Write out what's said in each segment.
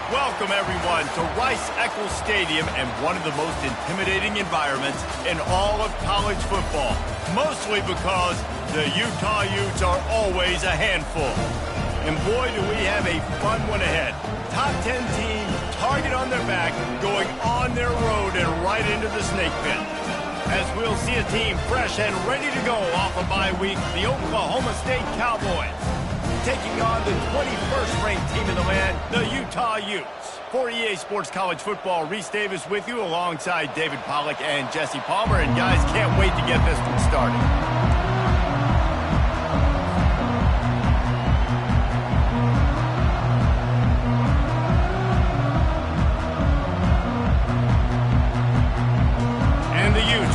Welcome, everyone, to Rice-Eccles Stadium and one of the most intimidating environments in all of college football, mostly because the Utah Utes are always a handful. And boy, do we have a fun one ahead. Top 10 team, target on their back, going on their road and right into the snake pit. As we'll see a team fresh and ready to go off a bye week, the Oklahoma State Cowboys, taking on the 21st ranked team in the land, the Utah Utes. For EA Sports College Football, Reese Davis with you alongside David Pollack and Jesse Palmer. And guys, can't wait to get this one started.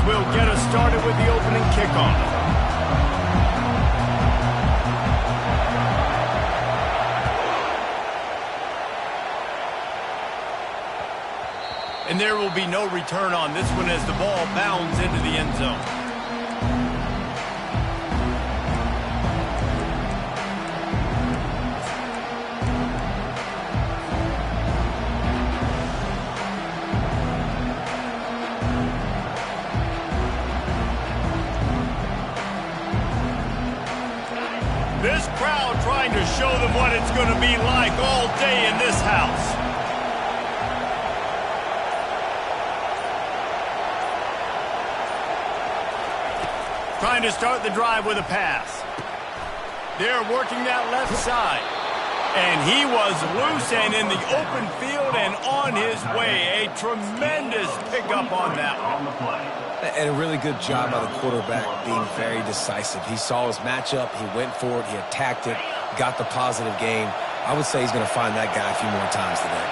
Will get us started with the opening kickoff. And there will be no return on this one as the ball bounds into the end zone. This crowd trying to show them what it's going to be like all day in this house. Trying to start the drive with a pass. They're working that left side. And he was loose and in the open field and on his way. A tremendous pickup on that one. And a really good job by the quarterback being very decisive. He saw his matchup, he went for it, he attacked it, got the positive gain. I would say he's going to find that guy a few more times today.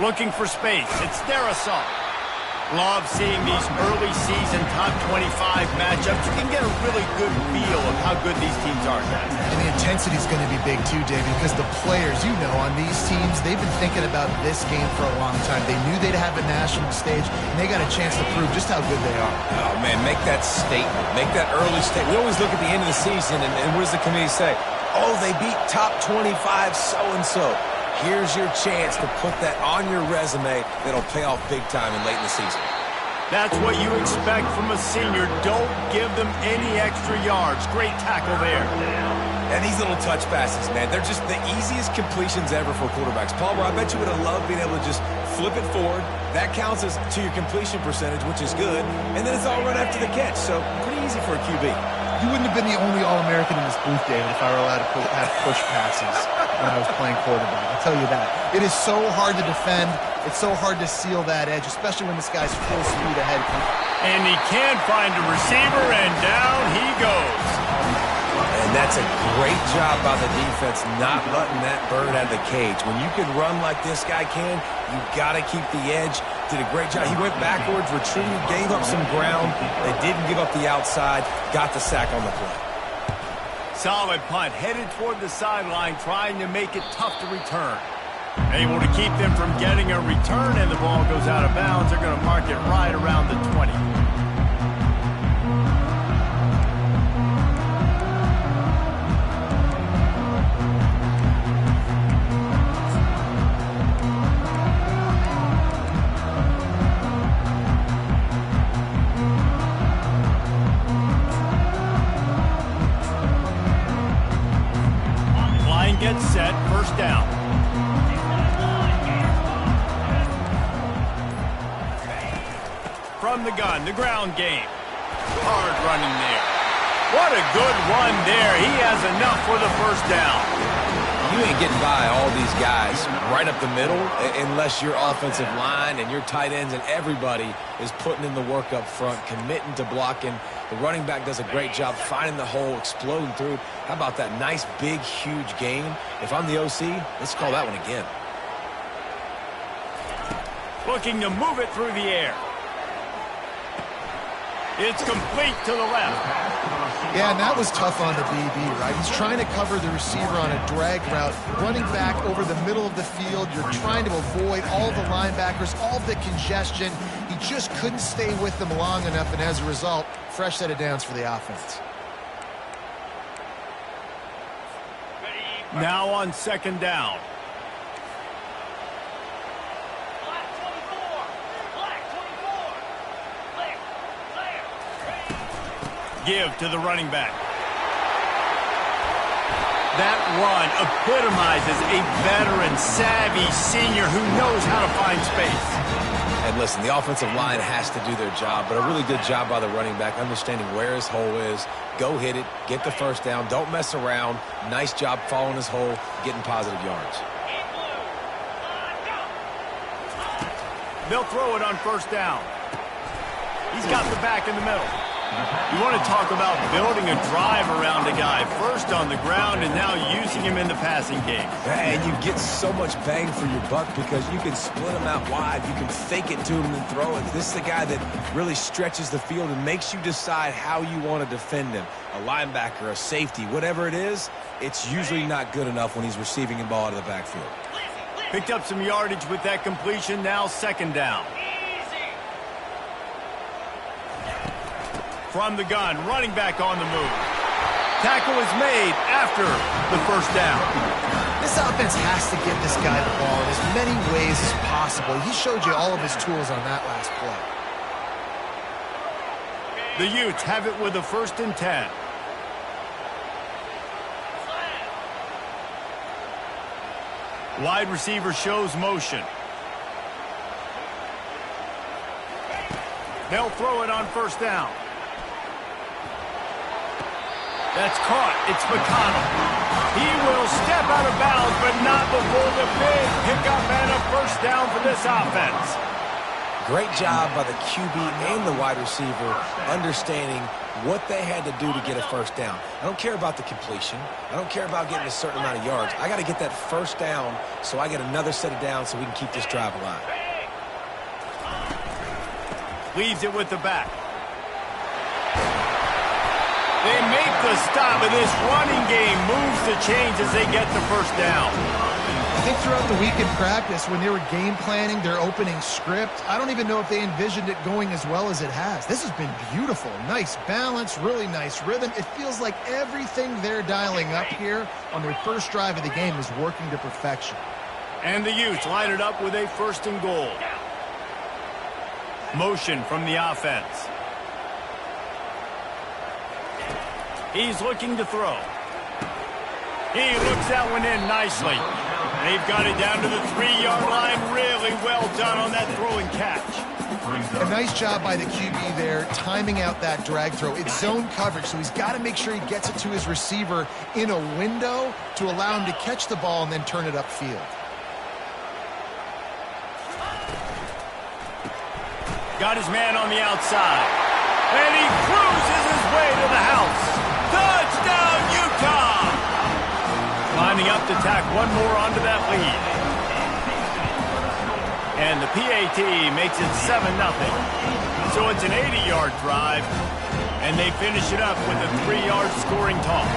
Looking for space, it's Darrisaw. Love seeing these early season top 25 matchups. You can get a really good feel of how good these teams are, guys. And the intensity is going to be big too, David, because the players, you know, on these teams, they've been thinking about this game for a long time. They knew they'd have a national stage, and they got a chance to prove just how good they are. Oh, man, make that statement. Make that early statement. We always look at the end of the season, and what does the committee say? Oh, they beat top 25 so-and-so. Here's your chance to put that on your resume that'll pay off big time and late in the season. That's what you expect from a senior. Don't give them any extra yards. Great tackle there. And these little touch passes, man, they're just the easiest completions ever for quarterbacks. Palmer, I bet you would have loved being able to just flip it forward. That counts as to your completion percentage, which is good. And then it's all right after the catch, so pretty easy for a QB. You wouldn't have been the only All-American in this booth, David, if I were allowed to have push passes when I was playing quarterback. I'll tell you that. It is so hard to defend. It's so hard to seal that edge, especially when this guy's full speed ahead. And he can't find a receiver, and down he goes. And that's a great job by the defense not letting that bird out of the cage. When you can run like this guy can, you got to keep the edge. Did a great job. He went backwards, retreated, gave up some ground. They didn't give up the outside, got the sack on the play. Solid punt, headed toward the sideline, trying to make it tough to return. Able to keep them from getting a return, and the ball goes out of bounds. They're going to mark it right around the 20. Gets set, first down. From the gun, the ground game. Hard running there. What a good run there. He has enough for the first down. You ain't getting by all these guys right up the middle unless your offensive line and your tight ends and everybody is putting in the work up front, committing to blocking. The running back does a great job finding the hole, exploding through. How about that nice, big, huge gain? If I'm the OC, let's call that one again. Looking to move it through the air. It's complete to the left. Yeah, and that was tough on the DB, right? He's trying to cover the receiver on a drag route, running back over the middle of the field. You're trying to avoid all the linebackers, all the congestion. He just couldn't stay with them long enough, and as a result, fresh set of downs for the offense. Ready, Now on second down. Give to the running back. That run epitomizes a veteran, savvy senior who knows how to find space. And listen, the offensive line has to do their job, but a really good job by the running back, understanding where his hole is. Go hit it, get the first down, don't mess around. Nice job following his hole, getting positive yards. They'll throw it on first down. He's got the back in the middle. You want to talk about building a drive around a guy, first on the ground and now using him in the passing game. And you get so much bang for your buck because you can split him out wide. You can fake it to him and throw it. This is the guy that really stretches the field and makes you decide how you want to defend him. A linebacker, a safety, whatever it is, it's usually not good enough when he's receiving the ball out of the backfield. Picked up some yardage with that completion, now second down. From the gun, running back on the move. Tackle is made after the first down. This offense has to get this guy the ball in as many ways as possible. He showed you all of his tools on that last play. The Utes have it with a 1st and 10. Wide receiver shows motion. They'll throw it on first down. That's caught. It's McConnell. He will step out of bounds, but not before the big pickup and a first down for this offense. Great job by the QB and the wide receiver understanding what they had to do to get a first down. I don't care about the completion. I don't care about getting a certain amount of yards. I got to get that first down so I get another set of downs so we can keep this drive alive. Leaves it with the back. They make the stop, and this running game moves the chains as they get the first down. I think throughout the week in practice, when they were game planning their opening script, I don't even know if they envisioned it going as well as it has. This has been beautiful. Nice balance, really nice rhythm. It feels like everything they're dialing up here on their first drive of the game is working to perfection. And the Utes line it up with a 1st and goal. Motion from the offense. He's looking to throw. He looks that one in nicely. They've got it down to the 3-yard line. Really well done on that throw and catch. A nice job by the QB there, timing out that drag throw. It's zone coverage, so he's got to make sure he gets it to his receiver in a window to allow him to catch the ball and then turn it upfield. Got his man on the outside. And he cruises his way to the house. Touchdown, Utah! Lining up to tack one more onto that lead. And the PAT makes it 7-0. So it's an 80-yard drive, and they finish it up with a 3-yard scoring toss.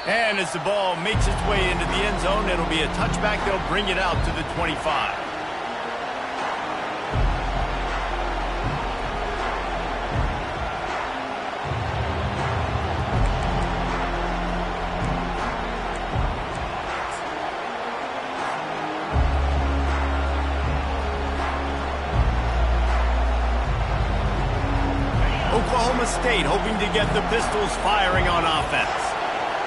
And as the ball makes its way into the end zone, it'll be a touchback. They'll bring it out to the 25. Oklahoma State hoping to get the Pistols firing on offense.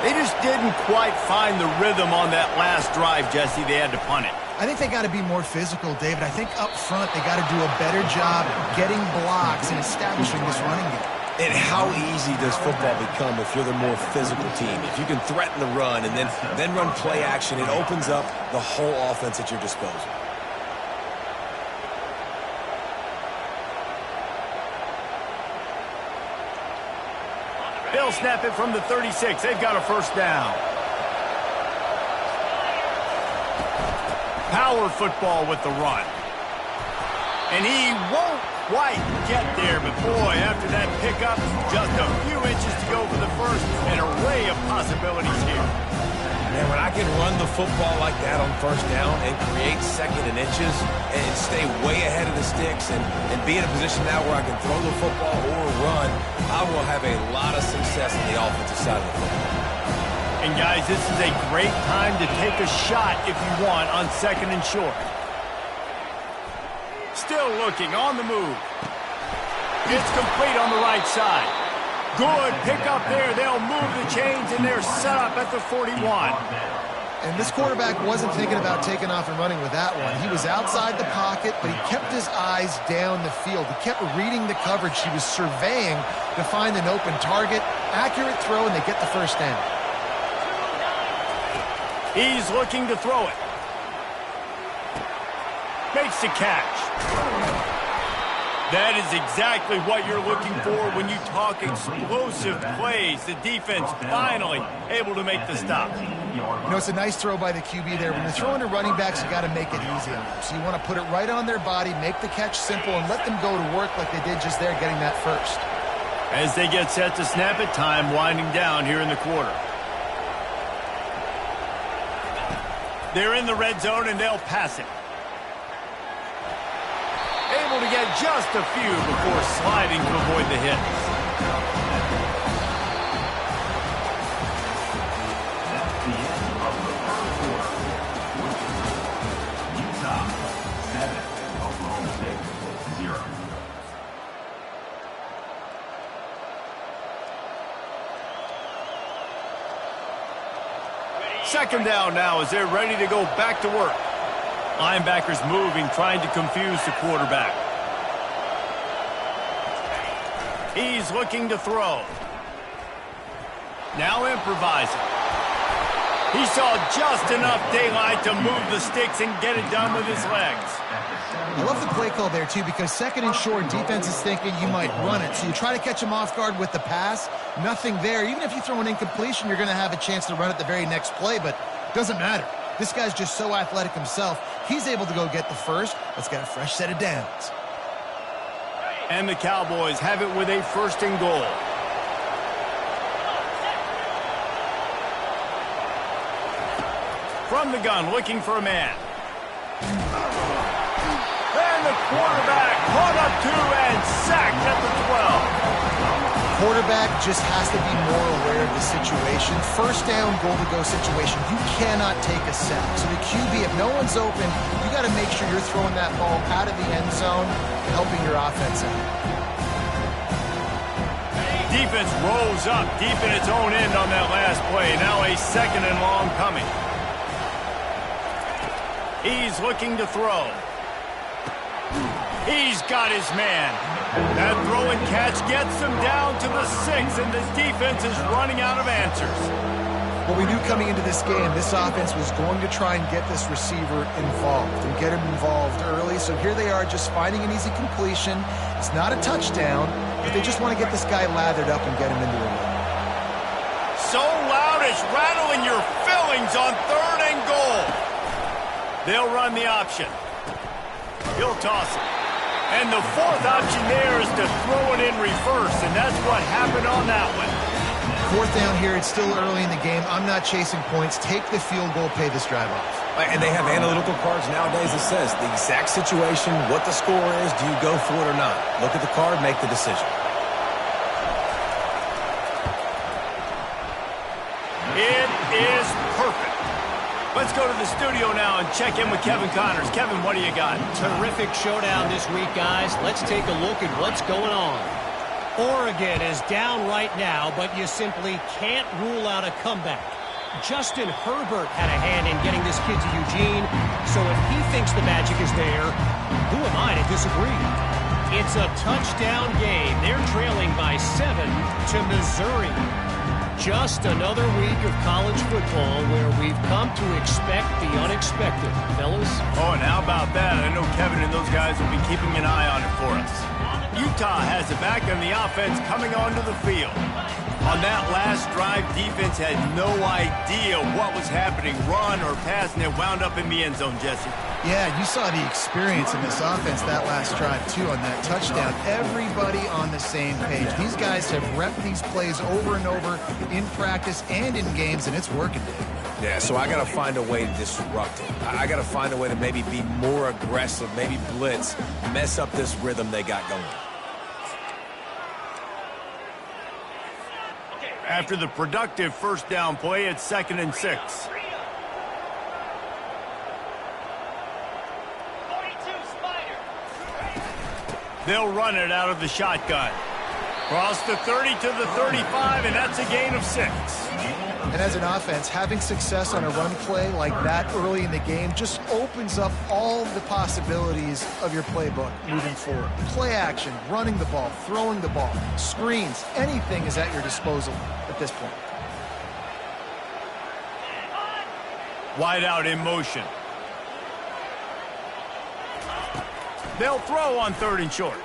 They just didn't quite find the rhythm on that last drive, Jesse. They had to punt it. I think they got to be more physical, David. I think up front they got to do a better job getting blocks and establishing this running game. And how easy does football become if you're the more physical team? If you can threaten the run and then run play action, it opens up the whole offense at your disposal. They'll snap it from the 36. They've got a first down. Power football with the run. And he won't quite get there, but boy, after that pickup, just a few inches to go for the first, an array of possibilities here. Man, when I can run the football like that on first down and create second and inches and stay way ahead of the sticks and be in a position now where I can throw the football or run, I will have a lot of success on the offensive side of the football. And guys, this is a great time to take a shot if you want on second and short. Still looking on the move. It's complete on the right side. Good pickup there. They'll move the chains, and they're set up at the 41. And this quarterback wasn't thinking about taking off and running with that one. He was outside the pocket, but he kept his eyes down the field. He kept reading the coverage. He was surveying to find an open target. Accurate throw, and they get the first down. He's looking to throw it. Makes the catch. That is exactly what you're looking for when you talk explosive plays. The defense finally able to make the stop. You know, it's a nice throw by the QB there. When you're throwing to running backs, you got to make it easy on them. So you want to put it right on their body, make the catch simple, and let them go to work like they did just there, getting that first. As they get set to snap it, time winding down here in the quarter. They're in the red zone, and they'll pass it. Able to get just a few before sliding to avoid the hits. That's the end of the first quarter. Utah 7, Oklahoma State 0. Second down now as they're ready to go back to work. Linebackers moving, trying to confuse the quarterback. He's looking to throw. Now improvising. He saw just enough daylight to move the sticks and get it done with his legs. I love the play call there, too, because second and short, defense is thinking you might run it. So you try to catch him off guard with the pass. Nothing there. Even if you throw an incompletion, you're going to have a chance to run it the very next play, but it doesn't matter. This guy's just so athletic himself. He's able to go get the first. Let's get a fresh set of downs. And the Cowboys have it with a first and goal. From the gun, looking for a man. And the quarterback caught up to and sacked at the 12. Quarterback just has to be more aware of the situation. First down, goal-to-go situation. You cannot take a sack. So the QB, if no one's open, you got to make sure you're throwing that ball out of the end zone, helping your offense out. Defense rolls up deep in its own end on that last play. Now a second and long coming. He's looking to throw. He's got his man. That throw and catch gets them down to the 6, and the defense is running out of answers. Well, we knew coming into this game, this offense was going to try and get this receiver involved and get him involved early. So here they are just finding an easy completion. It's not a touchdown, but they just want to get this guy lathered up and get him into a run. So loud it's rattling your fillings on third and goal. They'll run the option. He'll toss it. And the fourth option there is to throw it in reverse, and that's what happened on that one. Fourth down here, it's still early in the game. I'm not chasing points. Take the field goal, pay this drive off. And they have analytical cards nowadays that says the exact situation, what the score is, do you go for it or not? Look at the card, make the decision. It is perfect. Let's go to the studio now and check in with Kevin Connors. Kevin, what do you got? Terrific showdown this week, guys. Let's take a look at what's going on. Oregon is down right now, but you simply can't rule out a comeback. Justin Herbert had a hand in getting this kid to Eugene, so if he thinks the magic is there, who am I to disagree? It's a touchdown game. They're trailing by 7 to Missouri. Just another week of college football where we've come to expect the unexpected, fellas. Oh, and how about that? I know Kevin and those guys will be keeping an eye on it for us. Utah has it back on the offense coming onto the field. On that last drive, defense had no idea what was happening, run or pass, and it wound up in the end zone, Jesse. Yeah, you saw the experience in this offense that last drive, too, on that touchdown. Everybody on the same page. These guys have repped these plays over and over in practice and in games, and it's working, Dave. Yeah, so I got to find a way to disrupt it. I got to find a way to maybe be more aggressive, maybe blitz, mess up this rhythm they got going. After the productive first down play, it's 2nd and 6. They'll run it out of the shotgun. Cross the 30 to the 35, and that's a gain of 6. And as an offense, having success on a run play like that early in the game just opens up all the possibilities of your playbook moving forward. Play action, running the ball, throwing the ball, screens, anything is at your disposal at this point. Wide out in motion. They'll throw on 3rd and short.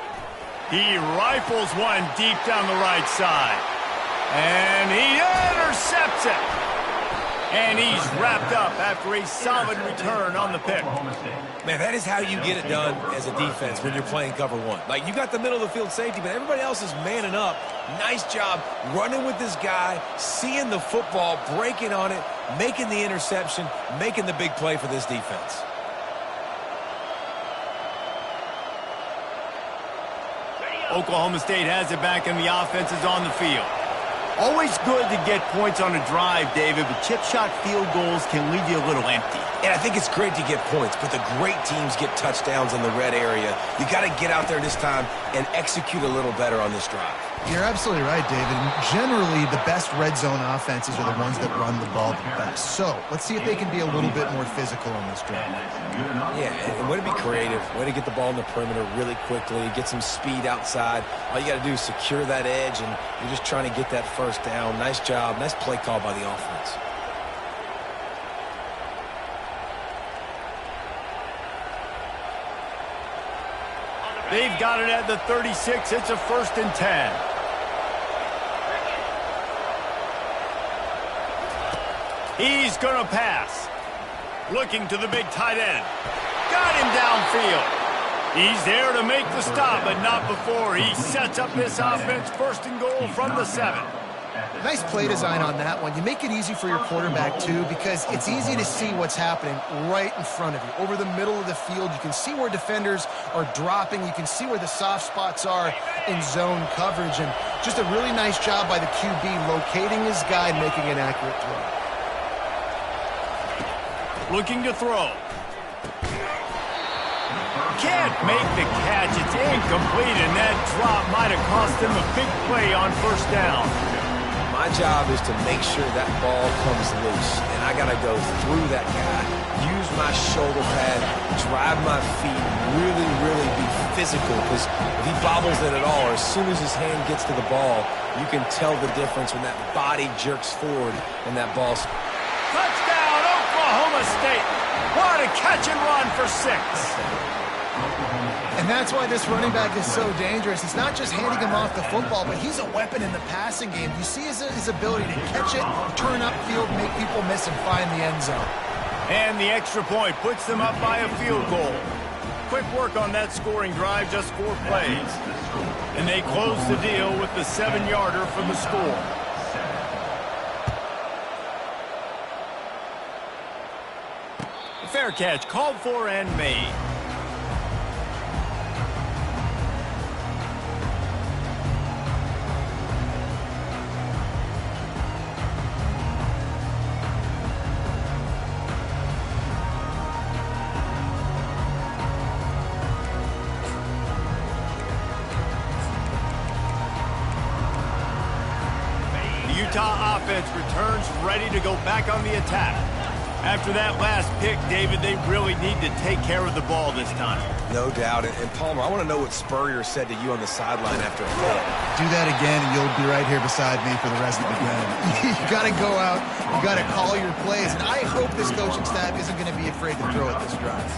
He rifles one deep down the right side. And he intercepts it. And he's wrapped up after a solid return on the pick. Man, that is how you get it done as a defense when you're playing cover one. Like, you got the middle of the field safety, but everybody else is manning up. Nice job running with this guy, seeing the football, breaking on it, making the interception, making the big play for this defense. Oklahoma State has it back, and the offense is on the field. Always good to get points on a drive, David, but chip shot field goals can leave you a little empty. And I think it's great to get points, but the great teams get touchdowns in the red area. You got to get out there this time and execute a little better on this drive. You're absolutely right, David. Generally, the best red zone offenses are the ones that run the ball the best. So let's see if they can be a little bit more physical on this drive. Yeah, and way to be creative, way to get the ball in the perimeter really quickly, get some speed outside. All you got to do is secure that edge, and you're just trying to get that first down. Nice job. Nice play call by the offense. They've got it at the 36. It's a 1st and 10. He's going to pass. Looking to the big tight end. Got him downfield. He's there to make the stop, but not before he sets up this offense 1st and goal from the 7. Nice play design on that one. You make it easy for your quarterback, too, because it's easy to see what's happening right in front of you. Over the middle of the field, you can see where defenders are dropping. You can see where the soft spots are in zone coverage. And just a really nice job by the QB locating his guy and making an accurate throw. Looking to throw. Can't make the catch. It's incomplete, and that drop might have cost him a big play on 1st down. My job is to make sure that ball comes loose, and I got to go through that guy, use my shoulder pad, drive my feet, really be physical, because if he bobbles it at all, or as soon as his hand gets to the ball, you can tell the difference when that body jerks forward and that ball. Touchdown, Oklahoma State. What a catch and run for 6. And that's why this running back is so dangerous. It's not just handing him off the football, but he's a weapon in the passing game. You see his ability to catch it, turn upfield, make people miss, and find the end zone. And the extra point puts them up by a field goal. Quick work on that scoring drive, just 4 plays. And they close the deal with the 7-yarder for the score. Fair catch, called for and made. Utah offense returns ready to go back on the attack. After that last pick, David, they really need to take care of the ball this time. No doubt. And Palmer, I want to know what Spurrier said to you on the sideline after a hit. Do that again, and you'll be right here beside me for the rest of the game. You got to go out. You got to call your plays. And I hope this coaching staff isn't going to be afraid to throw at this drive.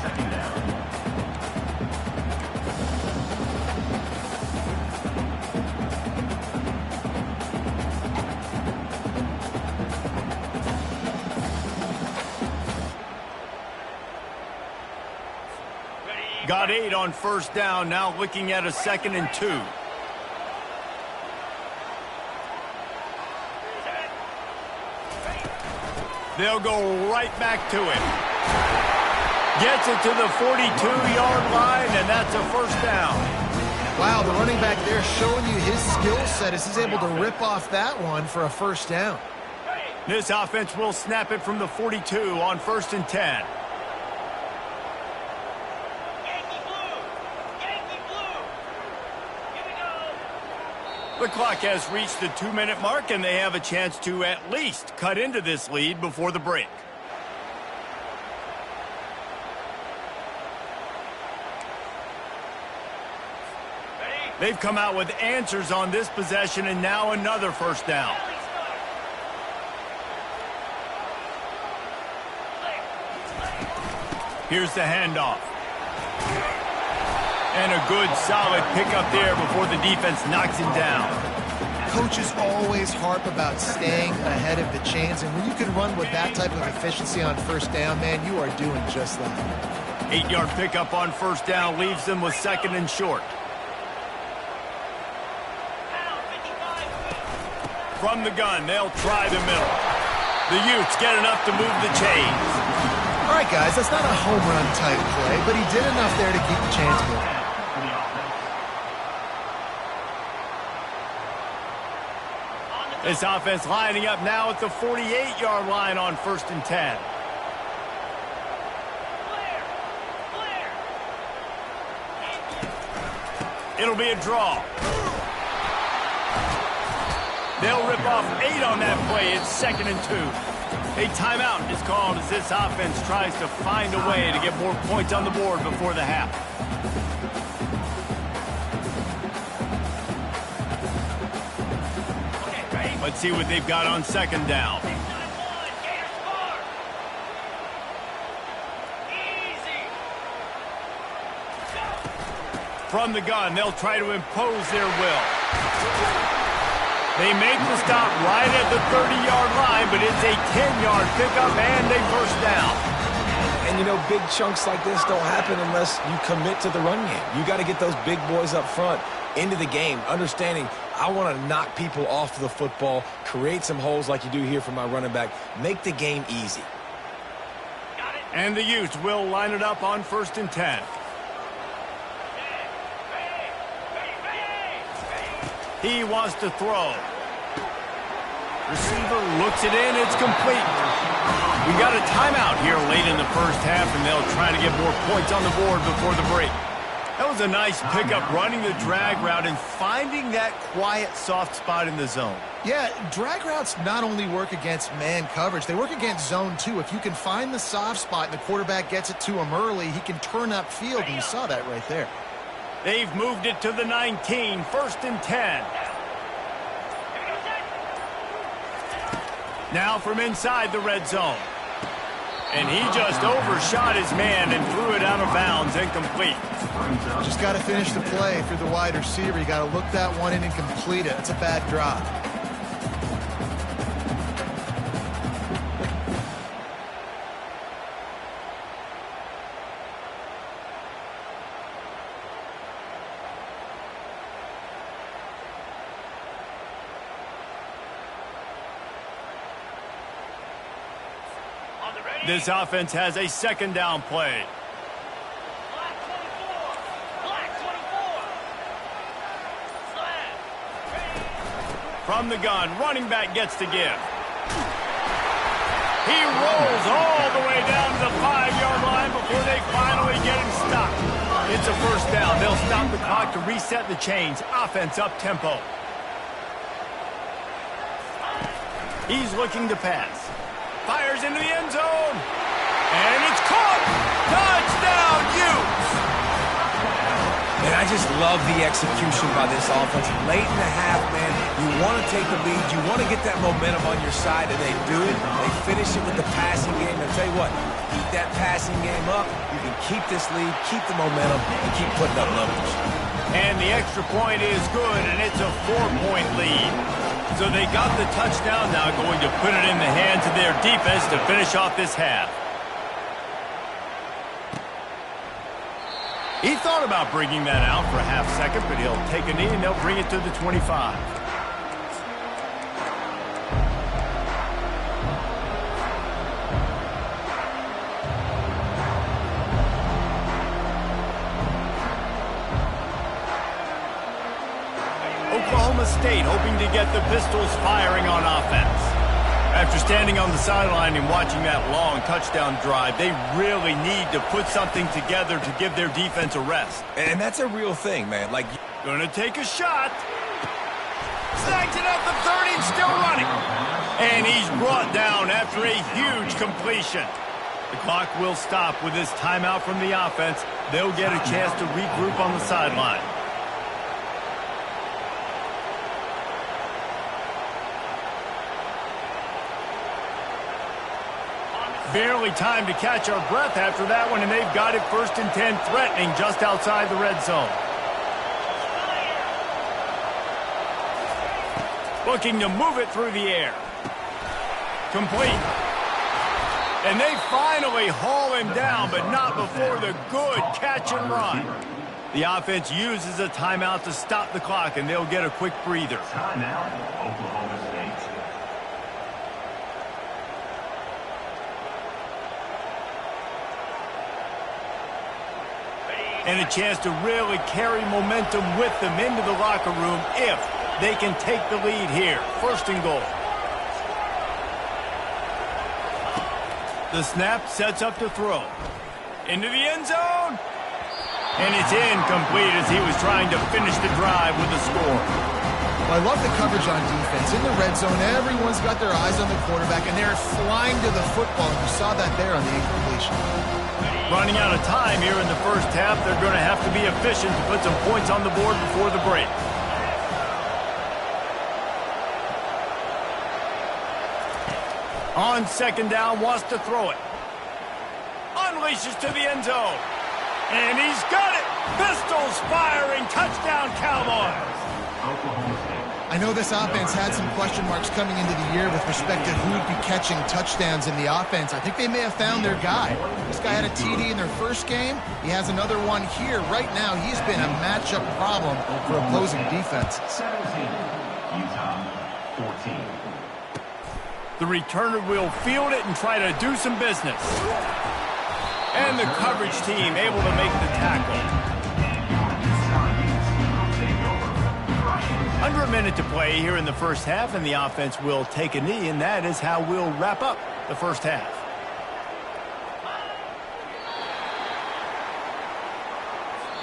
Got 8 on first down, now looking at a 2nd and 2. They'll go right back to it. Gets it to the 42-yard line, and that's a first down. Wow, the running back there showing you his skill set as he's able to rip off that one for a first down. This offense will snap it from the 42 on 1st and 10. The clock has reached the 2-minute mark, and they have a chance to at least cut into this lead before the break. They've come out with answers on this possession, and now another first down. Here's the handoff. And a good, solid pickup there before the defense knocks him down. Coaches always harp about staying ahead of the chains, and when you can run with that type of efficiency on first down, man, you are doing just that. 8-yard pickup on first down leaves them with 2nd and short. From the gun, they'll try the middle. The Utes get enough to move the chains. All right, guys, that's not a home run type play, but he did enough there to keep the chains moving. This offense lining up now at the 48-yard line on 1st and 10. It'll be a draw. They'll rip off 8 on that play. It's 2nd and 2. A timeout is called as this offense tries to find a way to get more points on the board before the half. Let's see what they've got on 2nd down. From the gun, they'll try to impose their will. They make the stop right at the 30-yard line, but it's a 10-yard pickup and a first down. And, you know, big chunks like this don't happen unless you commit to the run game. You got to get those big boys up front into the game, understanding I want to knock people off the football, create some holes like you do here for my running back, make the game easy. And the Utes will line it up on 1st and 10. He wants to throw. Receiver looks it in. It's complete. We got a timeout here late in the first half, and they'll try to get more points on the board before the break. That was a nice pickup, running the drag route and finding that quiet, soft spot in the zone. Yeah, drag routes not only work against man coverage, they work against zone too. If you can find the soft spot and the quarterback gets it to him early, he can turn upfield, and you saw that right there. They've moved it to the 19, 1st and 10. Now from inside the red zone. And he just overshot his man and threw it out of bounds, incomplete. Just got to finish the play. If you're the wide receiver, you got to look that one in and complete it. It's a bad drop. This offense has a 2nd down play. From the gun, running back gets to give. He rolls all the way down to the 5-yard line before they finally get him stopped. It's a first down. They'll stop the clock to reset the chains. Offense up tempo. He's looking to pass. Fires into the end zone. And it's caught. Touchdown, Utes. And I just love the execution by this offense. Late in the half, man, you want to take the lead. You want to get that momentum on your side, and they do it. They finish it with the passing game. I'll tell you what, keep that passing game up. You can keep this lead, keep the momentum, and keep putting up numbers. And the extra point is good, and it's a 4-point lead. So they got the touchdown, now going to put it in the hands of their defense to finish off this half. He thought about bringing that out for a half second, but he'll take a knee and they'll bring it to the 25. Oklahoma State hoping to get the Pistols firing on offense. After standing on the sideline and watching that long touchdown drive, they really need to put something together to give their defense a rest. And that's a real thing, man. Like, gonna take a shot. Snags it at the 30 and still running. And he's brought down after a huge completion. The clock will stop with this timeout from the offense. They'll get a chance to regroup on the sideline. Barely time to catch our breath after that one, and they've got it 1st and 10, threatening just outside the red zone. Looking to move it through the air. Complete. And they finally haul him down, but not before the good catch and run. The offense uses a timeout to stop the clock, and they'll get a quick breather. Timeout, Oklahoma State. And a chance to really carry momentum with them into the locker room if they can take the lead here. 1st and goal. The snap sets up to throw. Into the end zone. And it's incomplete as he was trying to finish the drive with a score. Well, I love the coverage on defense. In the red zone, everyone's got their eyes on the quarterback, and they're flying to the football. You saw that there on the incompletion. Running out of time here in the first half, they're going to have to be efficient to put some points on the board before the break. On 2nd down, wants to throw it. Unleashes to the end zone. And he's got it. Pistols firing. Touchdown, Cowboys. Oklahoma State. I know this offense had some question marks coming into the year with respect to who'd be catching touchdowns in the offense. I think they may have found their guy. This guy had a TD in their first game. He has another one here. Right now, he's been a matchup problem for opposing defenses. 17, Utah, 14. The returner will field it and try to do some business. And the coverage team able to make the tackle. Under a minute to play here in the first half, and the offense will take a knee, and that is how we'll wrap up the first half.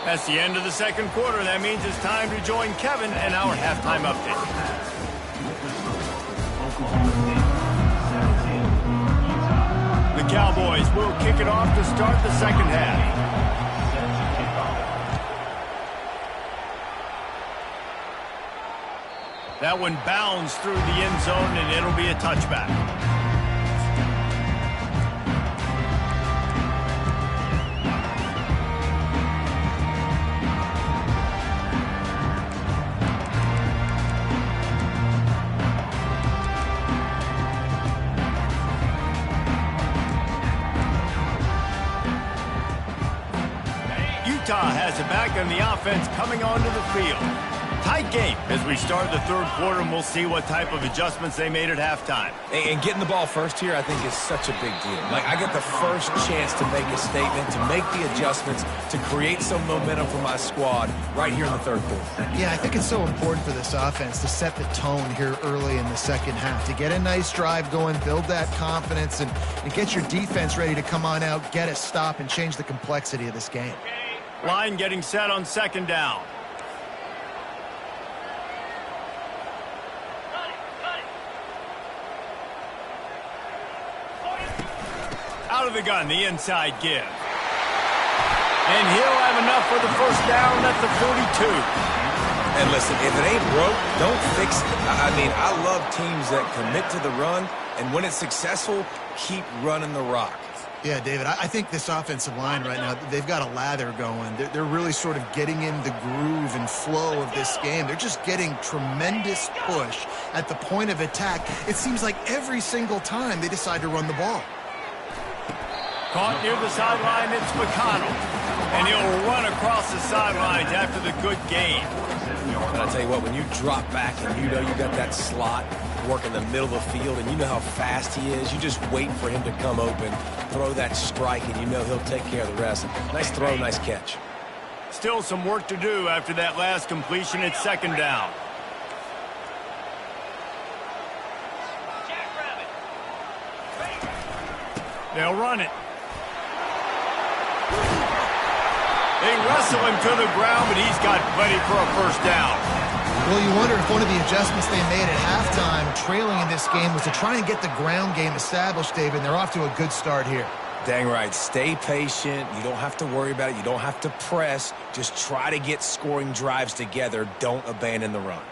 That's the end of the second quarter. That means it's time to join Kevin and our halftime update. The Cowboys will kick it off to start the second half. That one bounds through the end zone, and it'll be a touchback. Utah has it back, and the offense coming onto the field. Tight game as we start the third quarter, and we'll see what type of adjustments they made at halftime. And getting the ball first here, I think, is such a big deal. Like, I get the first chance to make a statement, to make the adjustments, to create some momentum for my squad right here in the third quarter. Yeah, I think it's so important for this offense to set the tone here early in the second half, to get a nice drive going, build that confidence, and get your defense ready to come on out, get a stop, and change the complexity of this game. Line getting set on 2nd down. Out of the gun, the inside give. And he'll have enough for the first down at the 42. And listen, if it ain't broke, don't fix it. I mean, I love teams that commit to the run, and when it's successful, keep running the rock. Yeah, David, I think this offensive line right now, they've got a lather going. They're really sort of getting in the groove and flow of this game. They're just getting tremendous push at the point of attack. It seems like every single time they decide to run the ball. Caught near the sideline, it's McConnell. And he'll run across the sidelines after the good gain. But I tell you what, when you drop back and you know you got that slot work in the middle of the field and you know how fast he is, you just wait for him to come open, throw that strike, and you know he'll take care of the rest. Nice throw, nice catch. Still some work to do after that last completion at second down. They'll run it. They wrestle him to the ground, but he's got plenty for a first down. Well, you wonder if one of the adjustments they made at halftime, trailing in this game, was to try and get the ground game established, David. They're off to a good start here. Dang right. Stay patient. You don't have to worry about it. You don't have to press. Just try to get scoring drives together. Don't abandon the run.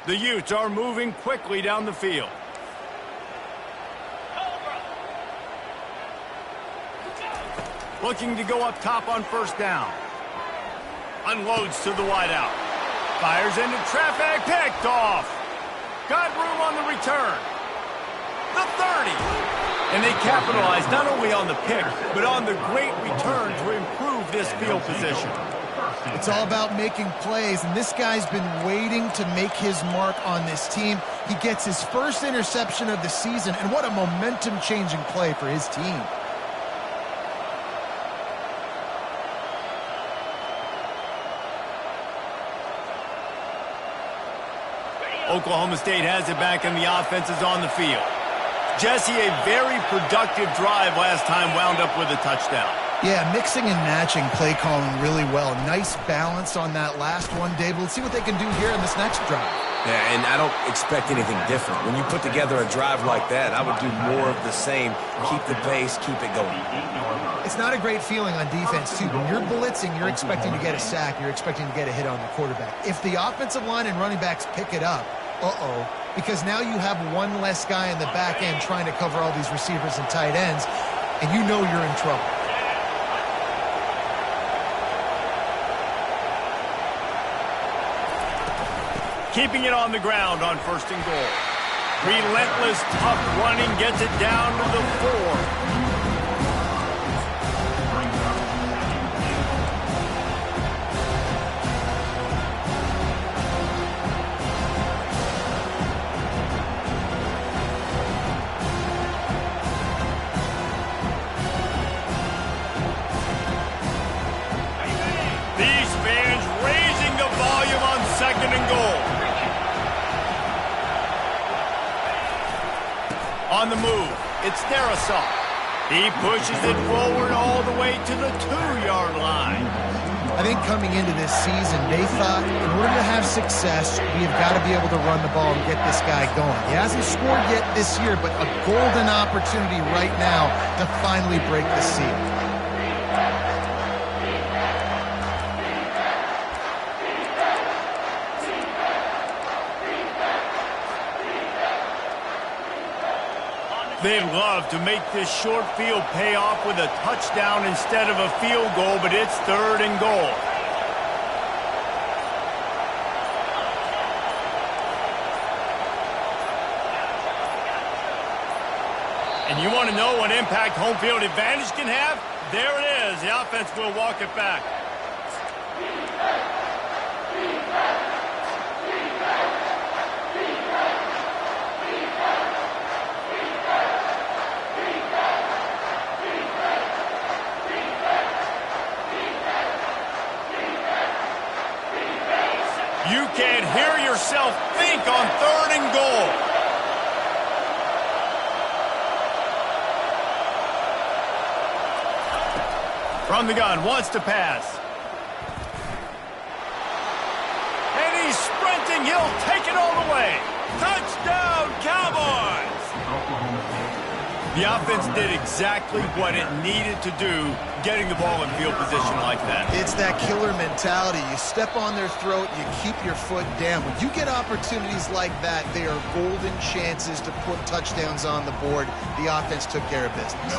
The Utes are moving quickly down the field. Looking to go up top on first down. Unloads to the wideout. Fires into traffic. Picked off. Got room on the return. The 30. And they capitalize not only on the pick, but on the great return to improve this field position. It's all about making plays, and this guy's been waiting to make his mark on this team. He gets his first interception of the season, and what a momentum-changing play for his team. Oklahoma State has it back, and the offense is on the field. Jesse, a very productive drive last time, wound up with a touchdown. Yeah, mixing and matching play calling really well. Nice balance on that last one, David. Let's see what they can do here in this next drive. Yeah, and I don't expect anything different. When you put together a drive like that, I would do more of the same. Keep the pace, keep it going. It's not a great feeling on defense, too. When you're blitzing, you're expecting to get a sack. You're expecting to get a hit on the quarterback. If the offensive line and running backs pick it up, because now you have one less guy in the back end trying to cover all these receivers and tight ends, and you know you're in trouble. Keeping it on the ground on first and goal. Relentless, tough running gets it down to the 4. These fans raising the volume on second and goal. On the move, it's Darrisaw. He pushes it forward all the way to the 2-yard line. I think coming into this season, they thought in order to have success, we have got to be able to run the ball and get this guy going. He hasn't scored yet this year, but a golden opportunity right now to finally break the seal. They'd love to make this short field pay off with a touchdown instead of a field goal, but it's third and goal. And you want to know what impact home field advantage can have? There it is. The offense will walk it back. You can't hear yourself think on third and goal. From the gun, wants to pass. And he's sprinting. He'll take it all the way. Touchdown, Cowboys! The offense did exactly what it needed to do, getting the ball in field position like that. It's that killer mentality. You step on their throat, you keep your foot down. When you get opportunities like that, they are golden chances to put touchdowns on the board. The offense took care of business.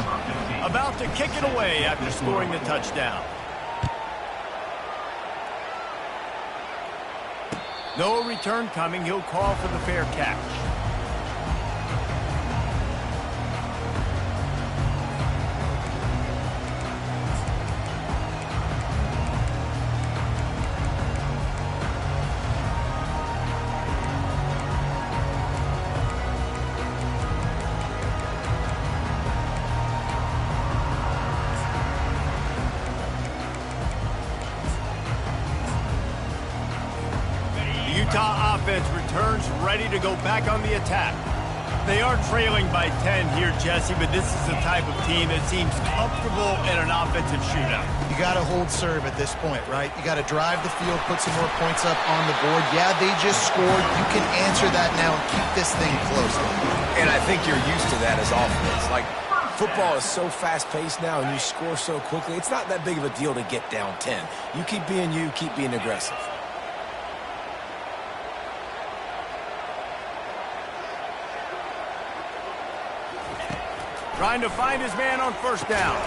About to kick it away after scoring the touchdown. No return coming. He'll call for the fair catch. offense returns ready to go back on the attack. They are trailing by 10 here, Jesse, but this is the type of team that seems comfortable in an offensive shootout. You got to hold serve at this point, right? You got to drive the field, put some more points up on the board. Yeah, they just scored. You can answer that now and keep this thing close. And I think you're used to that as offense. Like, football is so fast-paced now and you score so quickly, it's not that big of a deal to get down 10. You keep being you, keep being aggressive. Trying to find his man on first down.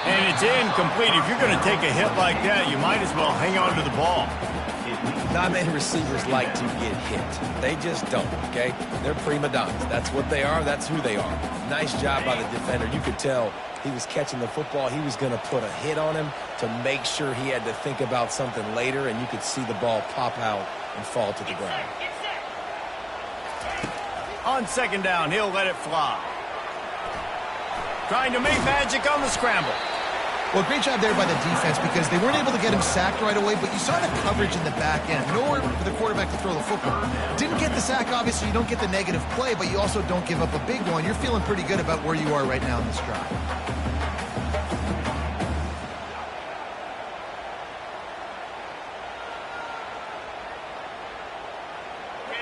And it's incomplete. If you're going to take a hit like that, you might as well hang on to the ball. Not many receivers like to get hit. They just don't, okay? They're prima donnas. That's what they are. That's who they are. Nice job by the defender. You could tell he was catching the football. He was going to put a hit on him to make sure he had to think about something later, and you could see the ball pop out and fall to the ground. On second down, he'll let it fly. Trying to make magic on the scramble. Well, great job there by the defense because they weren't able to get him sacked right away, but you saw the coverage in the back end. Nowhere for the quarterback to throw the football. Didn't get the sack, obviously. You don't get the negative play, but you also don't give up a big one. You're feeling pretty good about where you are right now in this drive.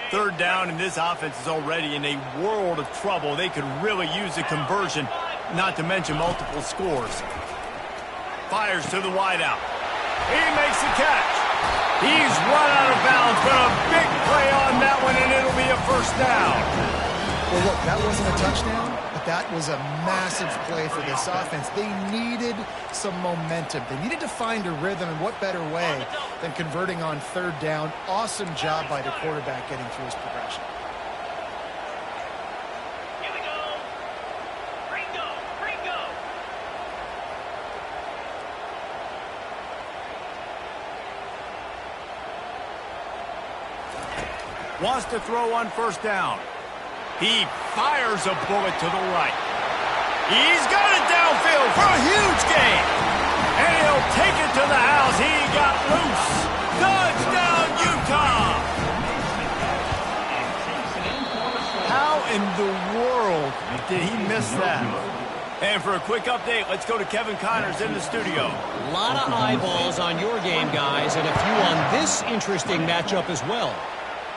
Third down, and this offense is already in a world of trouble. They could really use a conversion, not to mention multiple scores. Fires to the wideout. He makes the catch. He's run out of bounds, but a big play on that one, and it'll be a first down. Well, look, that wasn't a touchdown, but that was a massive play for this offense. They needed some momentum. They needed to find a rhythm, and what better way than converting on third down. Awesome job by the quarterback getting through his progression. Here we go. Ringo, Ringo. Wants to throw on first down. He fires a bullet to the right. He's got it downfield for a huge gain. And he'll take it to the house. He got loose. Touchdown, Utah. How in the world did he miss that? And for a quick update, let's go to Kevin Connors in the studio. A lot of eyeballs on your game, guys, and a few on this interesting matchup as well.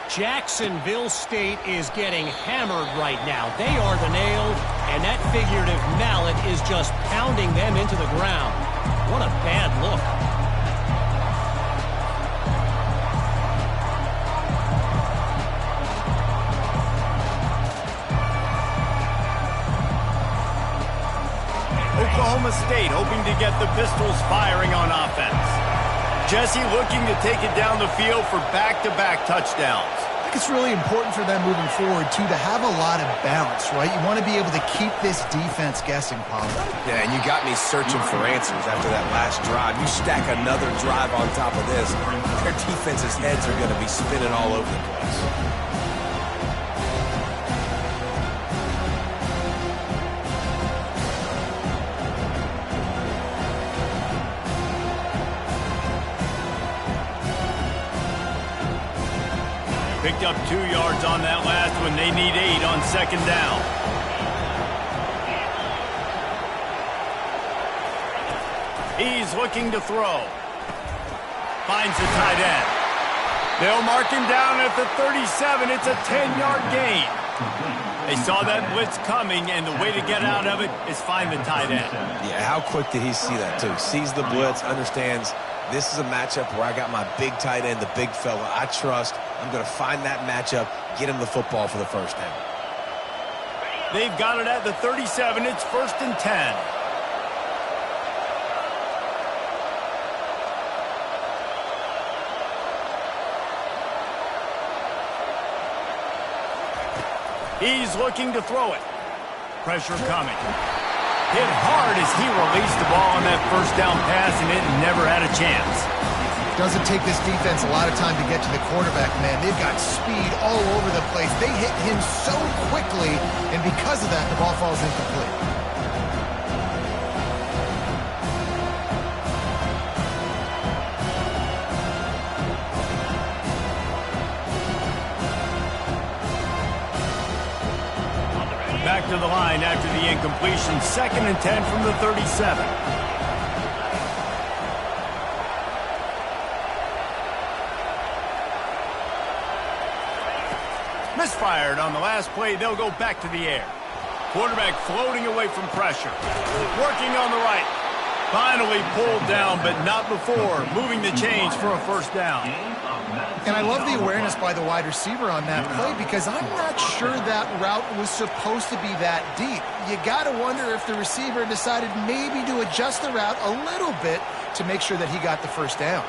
Jacksonville State is getting hammered right now. They are the nail, and that figurative mallet is just pounding them into the ground. What a bad look. Oklahoma State hoping to get the Pistols firing on offense. Jesse looking to take it down the field for back-to-back touchdowns. I think it's really important for them moving forward, too, to have a lot of balance, right? You want to be able to keep this defense guessing, Pollard. Yeah, and you got me searching for answers after that last drive. You stack another drive on top of this, their defense's heads are going to be spinning all over the place. Picked up 2 yards on that last one. They need 8 on second down. He's looking to throw. Finds the tight end. They'll mark him down at the 37. It's a 10-yard gain. They saw that blitz coming, and the way to get out of it is find the tight end. Yeah, how quick did he see that, too? Sees the blitz, understands this is a matchup where I got my big tight end, the big fella I trust. I'm going to find that matchup, get him the football for the first down. They've got it at the 37. It's 1st and 10. He's looking to throw it. Pressure coming. Hit hard as he released the ball on that first down pass, and it never had a chance. Doesn't take this defense a lot of time to get to the quarterback, man. They've got speed all over the place. They hit him so quickly, and because of that, the ball falls incomplete. back to the line after the incompletion. 2nd and 10 from the 37. Misfired on the last play. They'll go back to the air. Quarterback floating away from pressure. Working on the right. Finally pulled down, but not before. Moving the chains for a first down. And I love the awareness by the wide receiver on that play because I'm not sure that route was supposed to be that deep. You got to wonder if the receiver decided maybe to adjust the route a little bit to make sure that he got the first down.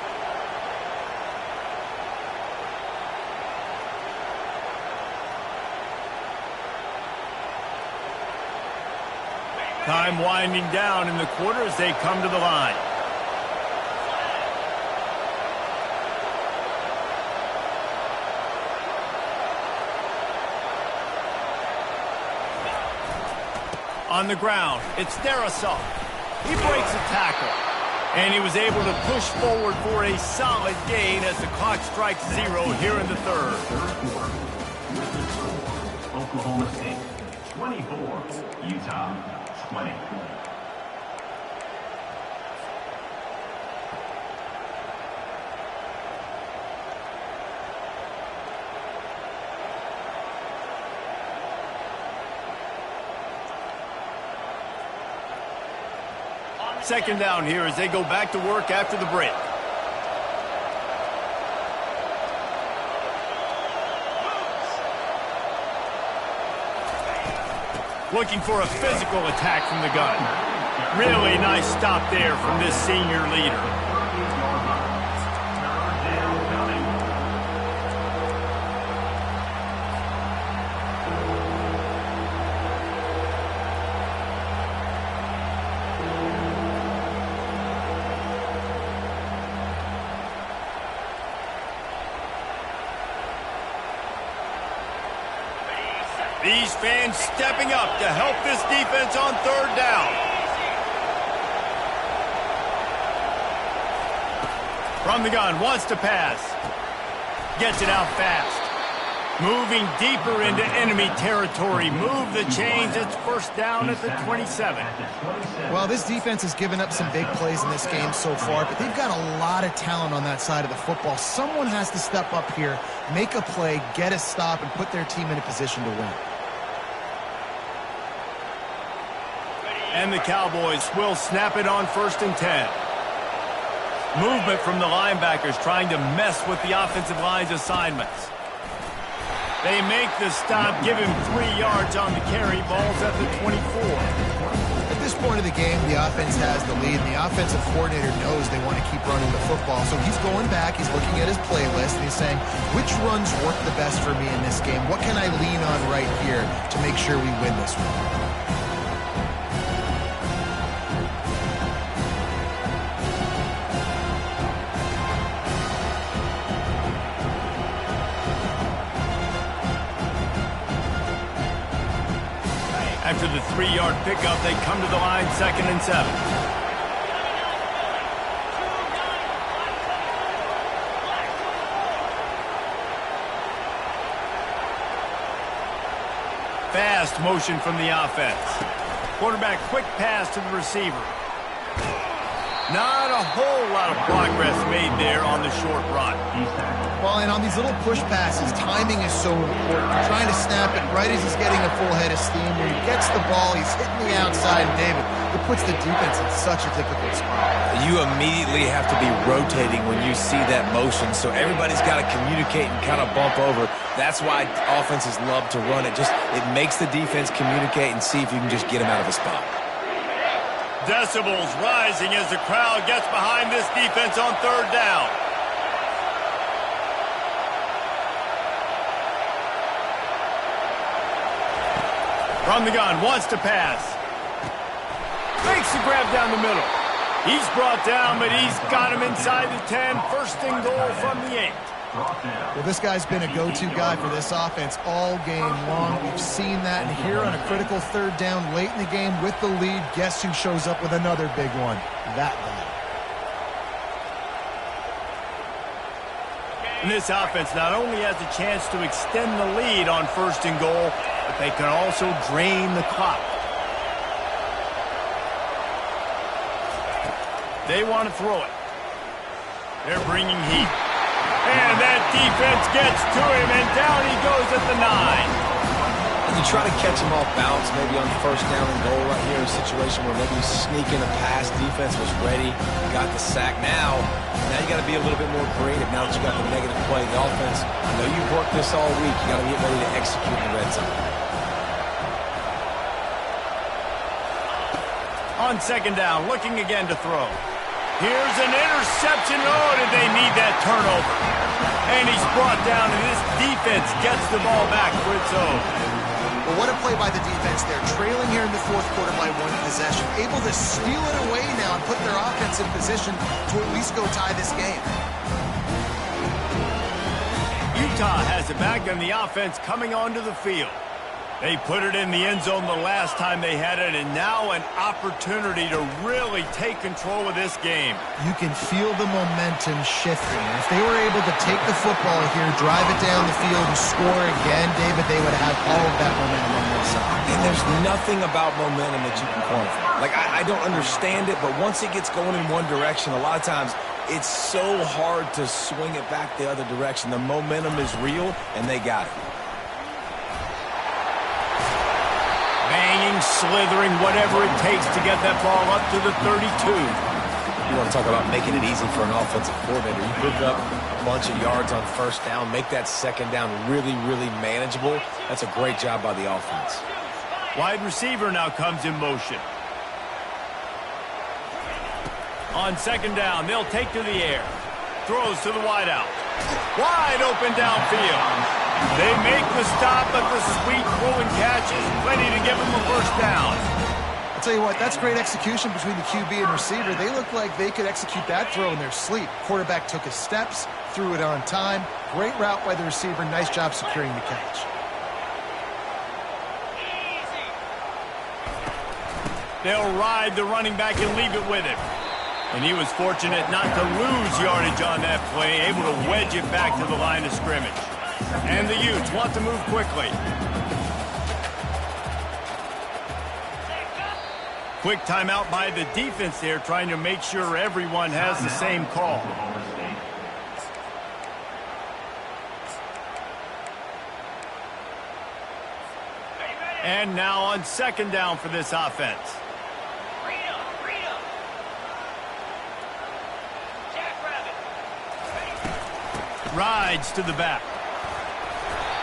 Time winding down in the quarter as they come to the line. On the ground, it's Darrisaw. He breaks a tackle, and he was able to push forward for a solid gain as the clock strikes 0 here in the third. Oklahoma State, 24. Utah, 20. Second down here as they go back to work after the break. Looking for a physical attack from the gun. Really nice stop there from this senior leader. These fans stepping up to help this defense on third down. From the gun, wants to pass. Gets it out fast. Moving deeper into enemy territory. Move the chains. It's first down at the 27. Well, this defense has given up some big plays in this game so far, but they've got a lot of talent on that side of the football. Someone has to step up here, make a play, get a stop, and put their team in a position to win. And the Cowboys will snap it on 1st and 10. Movement from the linebackers trying to mess with the offensive line's assignments. They make the stop, give him 3 yards on the carry. Ball's at the 24. At this point of the game, the offense has the lead, and the offensive coordinator knows they want to keep running the football. So he's going back, he's looking at his playlist, and he's saying, which runs work the best for me in this game? What can I lean on right here to make sure we win this one? After the 3-yard pickup, they come to the line 2nd and 7. Fast motion from the offense. Quarterback quick pass to the receiver. Not a whole lot of progress made there on the short run. Well, and on these little push passes, timing is so important. You're trying to snap it right as he's getting a full head of steam. When he gets the ball, he's hitting the outside, and David, it puts the defense in such a difficult spot. You immediately have to be rotating when you see that motion, so everybody's got to communicate and kind of bump over. That's why offenses love to run it. It makes the defense communicate and see if you can just get him out of a spot. Decibels rising as the crowd gets behind this defense on 3rd down. From the gun, wants to pass. Makes the grab down the middle. He's brought down, but he's got him inside the 10. 1st and goal from the 8. Well, this guy's been a go-to guy for this offense all game long. We've seen that, and here on a critical 3rd down late in the game with the lead, guess who shows up with another big one? That guy. And this offense not only has a chance to extend the lead on 1st and goal, but they can also drain the clock. They want to throw it. They're bringing heat. And that defense gets to him, and down he goes at the 9. You try to catch him off balance, maybe on first down and goal right here, a situation where maybe you sneak in a pass, defense was ready, got the sack. Now you got to be a little bit more creative now that you got the negative play. The offense, I know you've worked this all week. You got to get ready to execute in the red zone. On second down, looking again to throw. Here's an interception. Oh, did they need that turnover? And he's brought down, and this defense gets the ball back for its own. Well, what a play by the defense there. Trailing here in the fourth quarter by 1 possession. Able to steal it away now and put their offense in position to at least go tie this game. Utah has it back, and the offense coming onto the field. They put it in the end zone the last time they had it, and now an opportunity to really take control of this game. You can feel the momentum shifting. If they were able to take the football here, drive it down the field, and score again, David, they would have all of that momentum on their side. And there's nothing about momentum that you can quantify. Like, I don't understand it, but once it gets going in one direction, a lot of times it's so hard to swing it back the other direction. The momentum is real, and they got it. Banging, slithering, whatever it takes to get that ball up to the 32. You want to talk about making it easy for an offensive coordinator. You pick up a bunch of yards on first down, make that second down really, really manageable. That's a great job by the offense. Wide receiver now comes in motion. On second down, they'll take to the air. Throws to the wideout. Wide open downfield. They make the stop, but the sweet pull and catch is plenty to give them a first down. I'll tell you what, that's great execution between the QB and receiver. They look like they could execute that throw in their sleep. Quarterback took his steps, threw it on time. Great route by the receiver. Nice job securing the catch. They'll ride the running back and leave it with him. And he was fortunate not to lose yardage on that play, able to wedge it back to the line of scrimmage. And the Utes want to move quickly. Quick timeout by the defense there, trying to make sure everyone has the same call. And now on second down for this offense. Rides to the back.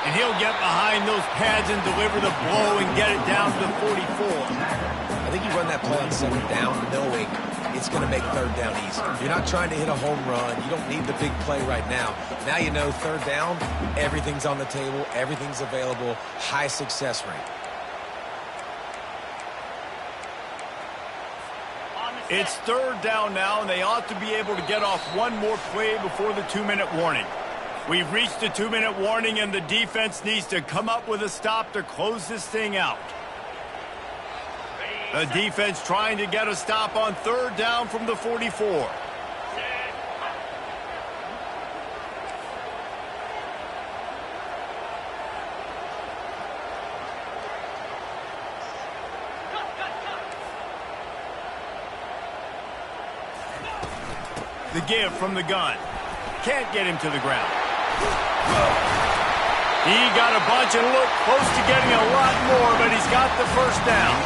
And he'll get behind those pads and deliver the blow and get it down to the 44. I think you run that play on second down knowing it's going to make third down easy. You're not trying to hit a home run. You don't need the big play right now. Now you know third down, everything's on the table, everything's available, high success rate. It's third down now, and they ought to be able to get off one more play before the 2-minute warning. We've reached the 2-minute warning, and the defense needs to come up with a stop to close this thing out. The defense trying to get a stop on third down from the 44. The give from the gun. Can't get him to the ground. He got a bunch and looked close to getting a lot more, but he's got the first down.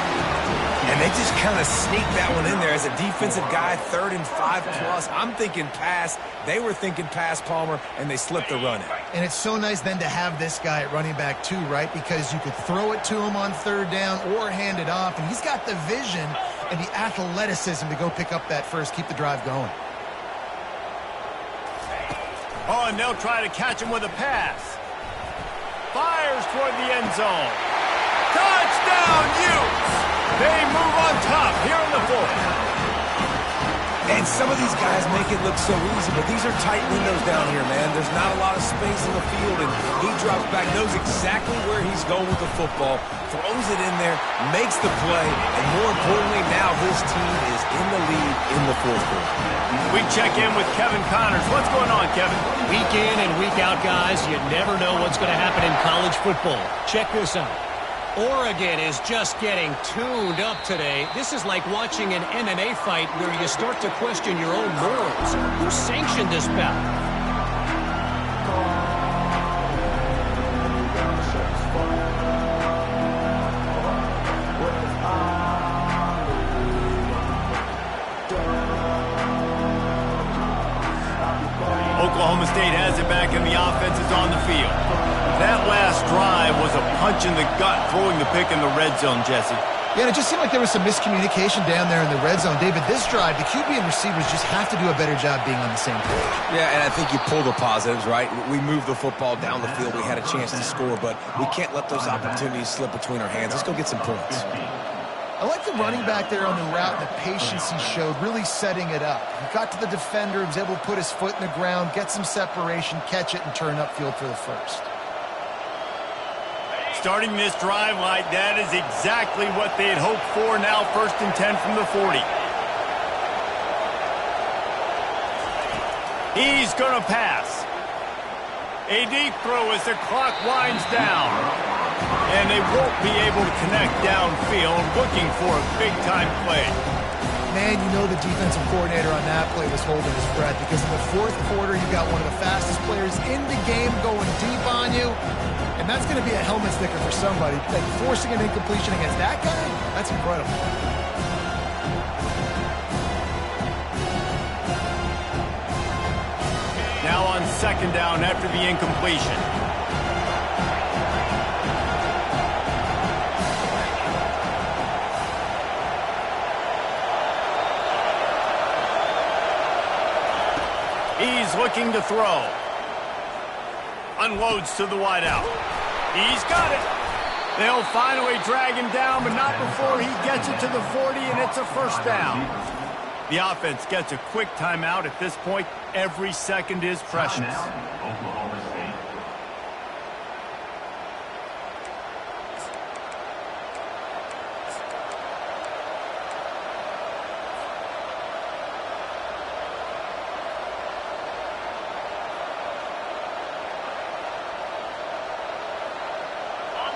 And they just kind of sneaked that one in there as a defensive guy, 3rd and 5+. I'm thinking pass. They were thinking pass, Palmer, and they slipped the run in. And it's so nice then to have this guy at running back too, right? Because you could throw it to him on third down or hand it off, and he's got the vision and the athleticism to go pick up that first, keep the drive going. Oh, and they'll try to catch him with a pass. Fires toward the end zone. Touchdown, Utes! They move on top here in the 4th. And some of these guys make it look so easy, but these are tight windows down here, man. There's not a lot of space in the field, and he drops back, knows exactly where he's going with the football, throws it in there, makes the play, and more importantly, now his team is in the lead in the 4th quarter. We check in with Kevin Connors. What's going on, Kevin? Week in and week out, guys, you never know what's going to happen in college football. Check this out. Oregon is just getting tuned up today. This is like watching an MMA fight where you start to question your own morals. Who sanctioned this bout? Oklahoma State has it back and the offense is on the field. That last drive was a punch in the gut, throwing the pick in the red zone, Jesse. Yeah, and it just seemed like there was some miscommunication down there in the red zone. David, this drive, the QB and receivers just have to do a better job being on the same page. Yeah, and I think you pull the positives, right? We moved the football down the field. We had a chance to score, but we can't let those opportunities slip between our hands. Let's go get some points. I like the running back there on the route and the patience he showed, really setting it up. He got to the defender, he was able to put his foot in the ground, get some separation, catch it, and turn upfield for the first. Starting this drive like that is exactly what they had hoped for. Now 1st and 10 from the 40. He's going to pass. A deep throw as the clock winds down. And they won't be able to connect downfield, looking for a big-time play. Man, you know the defensive coordinator on that play was holding his breath, because in the 4th quarter, you got one of the fastest players in the game going deep on you, and that's going to be a helmet sticker for somebody. Like, forcing an incompletion against that guy, that's incredible. Now on 2nd down after the incompletion. He's looking to throw. Unloads to the wideout. He's got it. They'll finally drag him down, but not before he gets it to the 40, and it's a 1st down. The offense gets a quick timeout. At this point, every second is precious. Oklahoma State.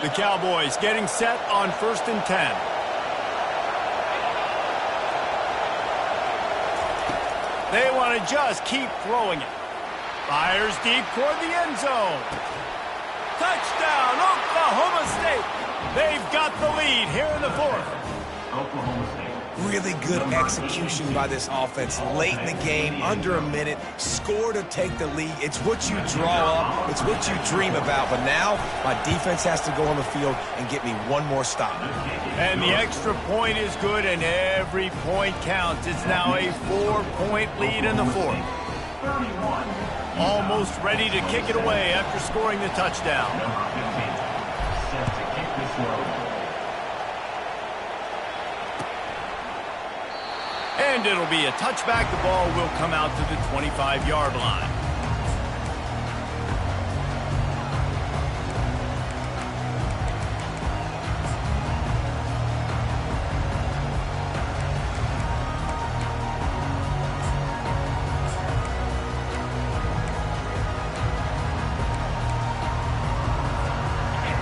The Cowboys getting set on 1st and 10. They want to just keep throwing it. Fires deep toward the end zone. Touchdown, Oklahoma State. They've got the lead here in the 4th. Oklahoma State. Really good execution by this offense late in the game, under a minute, score to take the lead. It's what you draw up, it's what you dream about. But now my defense has to go on the field and get me one more stop. And the extra point is good, and every point counts. It's now a 4-point lead in the 4th. 31. Almost ready to kick it away after scoring the touchdown. Number 15. Set to kick this one. And it'll be a touchback. The ball will come out to the 25-yard line.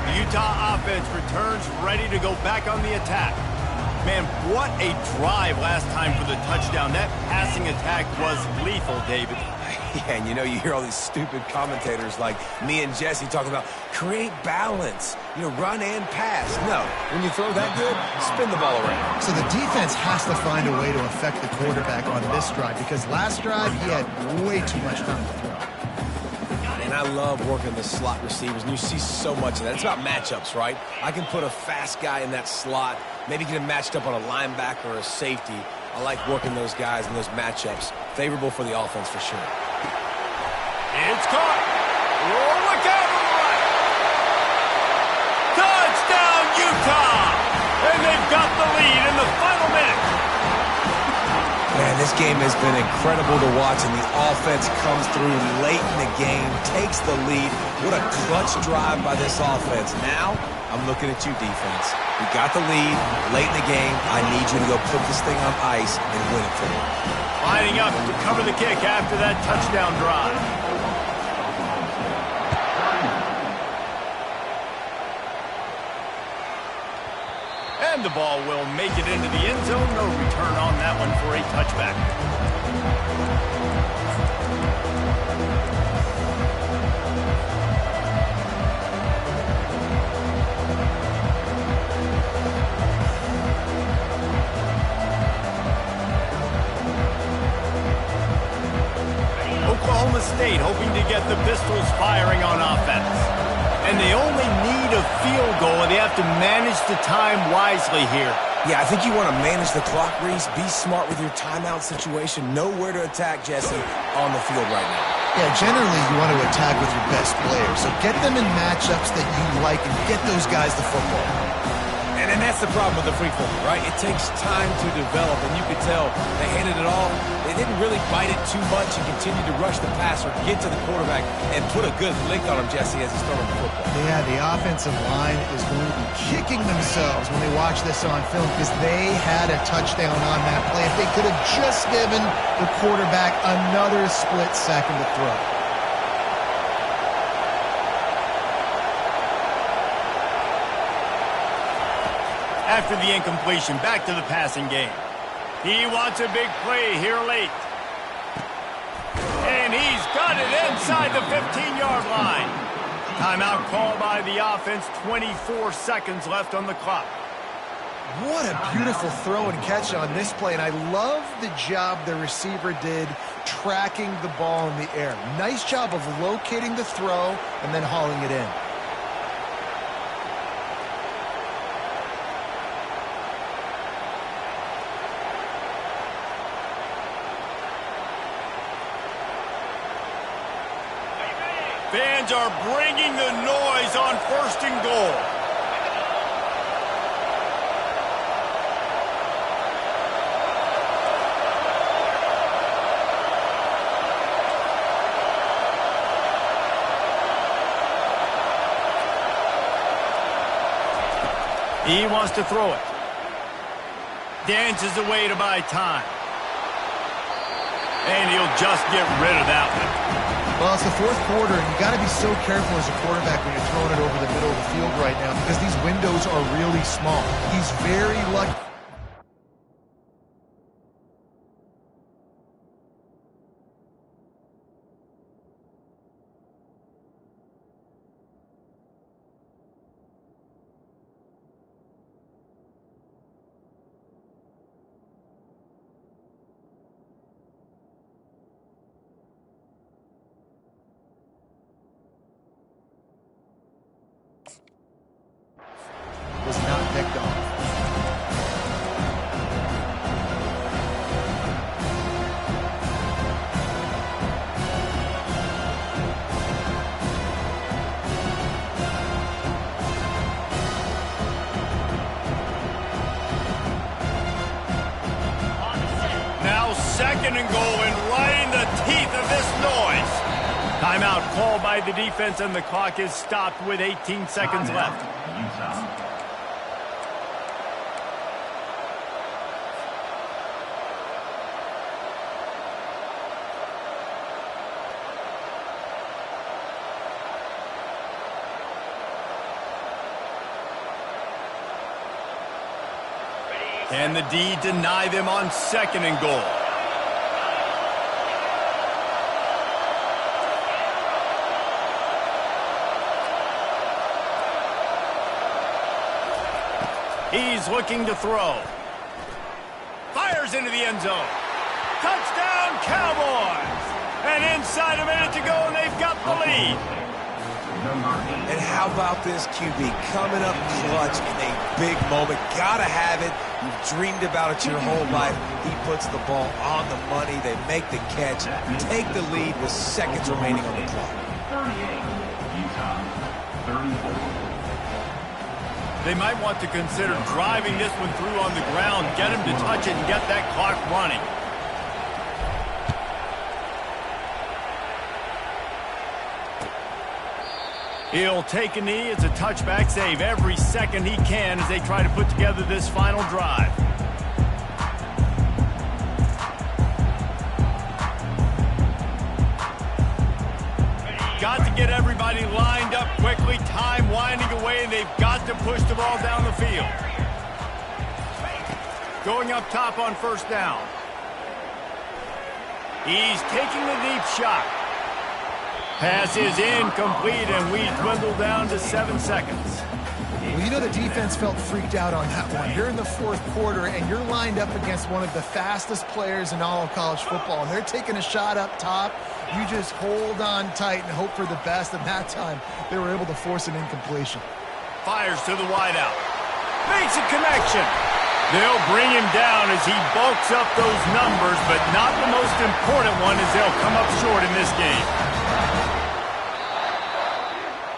The Utah offense returns ready to go back on the attack. Man, what a drive last time for the touchdown. That passing attack was lethal, David. Yeah, and you know, you hear all these stupid commentators like me and Jesse talking about create balance, you know, run and pass. No, when you throw that good, spin the ball around. So the defense has to find a way to affect the quarterback on this drive, because last drive he had way too much time to throw. And I love working the slot receivers, and you see so much of that. It's about matchups, right? I can put a fast guy in that slot, maybe get him matched up on a linebacker or a safety. I like working those guys in those matchups. Favorable for the offense for sure. It's caught. Oh, look out on the right. Touchdown, Utah! And they've got the lead in the final minute. Man, this game has been incredible to watch, and the offense comes through late in the game, takes the lead. What a clutch drive by this offense. Now, I'm looking at you, defense. We got the lead late in the game. I need you to go put this thing on ice and win it for me. Lining up to cover the kick after that touchdown drive. and the ball will make it into the end zone. No return on that one for a touchback. Oklahoma State hoping to get the Pistols firing on offense. And they only need a field goal, and they have to manage the time wisely here. Yeah, I think you want to manage the clock, Reese. Be smart with your timeout situation. Know where to attack, Jesse, on the field right now. Yeah, generally you want to attack with your best players. So get them in matchups that you like and get those guys the football. And that's the problem with the free form, right? It takes time to develop, and you could tell they handed it off. They didn't really bite it too much and continued to rush the passer, get to the quarterback, and put a good lick on him, Jesse, as he's throwing the football. Yeah, the offensive line is going to be kicking themselves when they watch this on film because they had a touchdown on that play. If they could have just given the quarterback another split second to throw. After the incompletion, back to the passing game. He wants a big play here late. And he's got it inside the 15-yard line. Timeout called by the offense, 24 seconds left on the clock. What a beautiful throw and catch on this play, and I love the job the receiver did tracking the ball in the air. Nice job of locating the throw and then hauling it in. Fans are bringing the noise on 1st and goal. He wants to throw it. Dances away to buy time. And he'll just get rid of that one. Well, it's the 4th quarter, and you got to be so careful as a quarterback when you're throwing it over the middle of the field right now because these windows are really small. He's very lucky. Was not picked off. Now 2nd and goal, and right in the teeth of this noise. Timeout called by the defense, and the clock is stopped with 18 seconds left. Utah. Can the D deny them on 2nd and goal? He's looking to throw. Fires into the end zone. Touchdown, Cowboys! And inside a minute to go, and they've got the lead. And how about this QB coming up clutch in a big moment? Gotta have it. You've dreamed about it your whole life. He puts the ball on the money. They make the catch, take the lead with seconds remaining on the clock. 38, Utah. 34. They might want to consider driving this one through on the ground, get him to touch it and get that clock running. He'll take a knee. It's a touchback, save every second he can as they try to put together this final drive. Got to get everybody lined up quickly, time winding away, and they've got to push the ball down the field. going up top on first down. He's taking the deep shot. Pass is incomplete, and we dwindle down to 7 seconds. Well, you know the defense felt freaked out on that one. You're in the fourth quarter, and you're lined up against one of the fastest players in all of college football, and they're taking a shot up top. You just hold on tight and hope for the best, and that time they were able to force an incompletion. Fires to the wideout. Makes a connection. They'll bring him down as he bulks up those numbers, but not the most important one as they'll come up short in this game.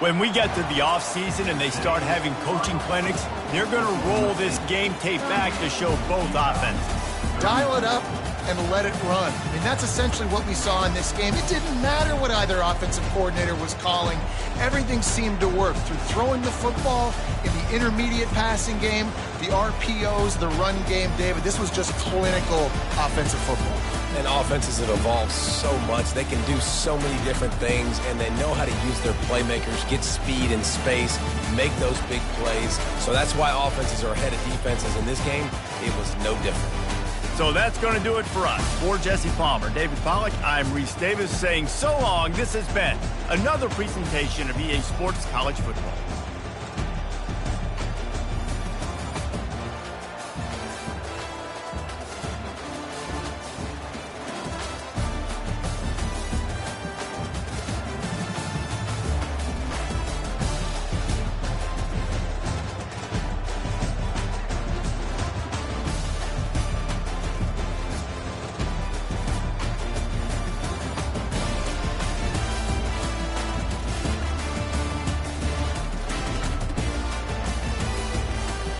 When we get to the offseason and they start having coaching clinics, they're going to roll this game tape back to show both offenses. Dial it up and let it run. I mean, that's essentially what we saw in this game. It didn't matter what either offensive coordinator was calling. Everything seemed to work through throwing the football in the intermediate passing game, the RPOs, the run game, David. This was just clinical offensive football. And offenses have evolved so much. They can do so many different things, and they know how to use their playmakers, get speed and space, make those big plays. So that's why offenses are ahead of defenses in this game. It was no different. So that's going to do it for us. For Jesse Palmer, David Pollack, I'm Reese Davis saying so long. This has been another presentation of EA Sports College Football.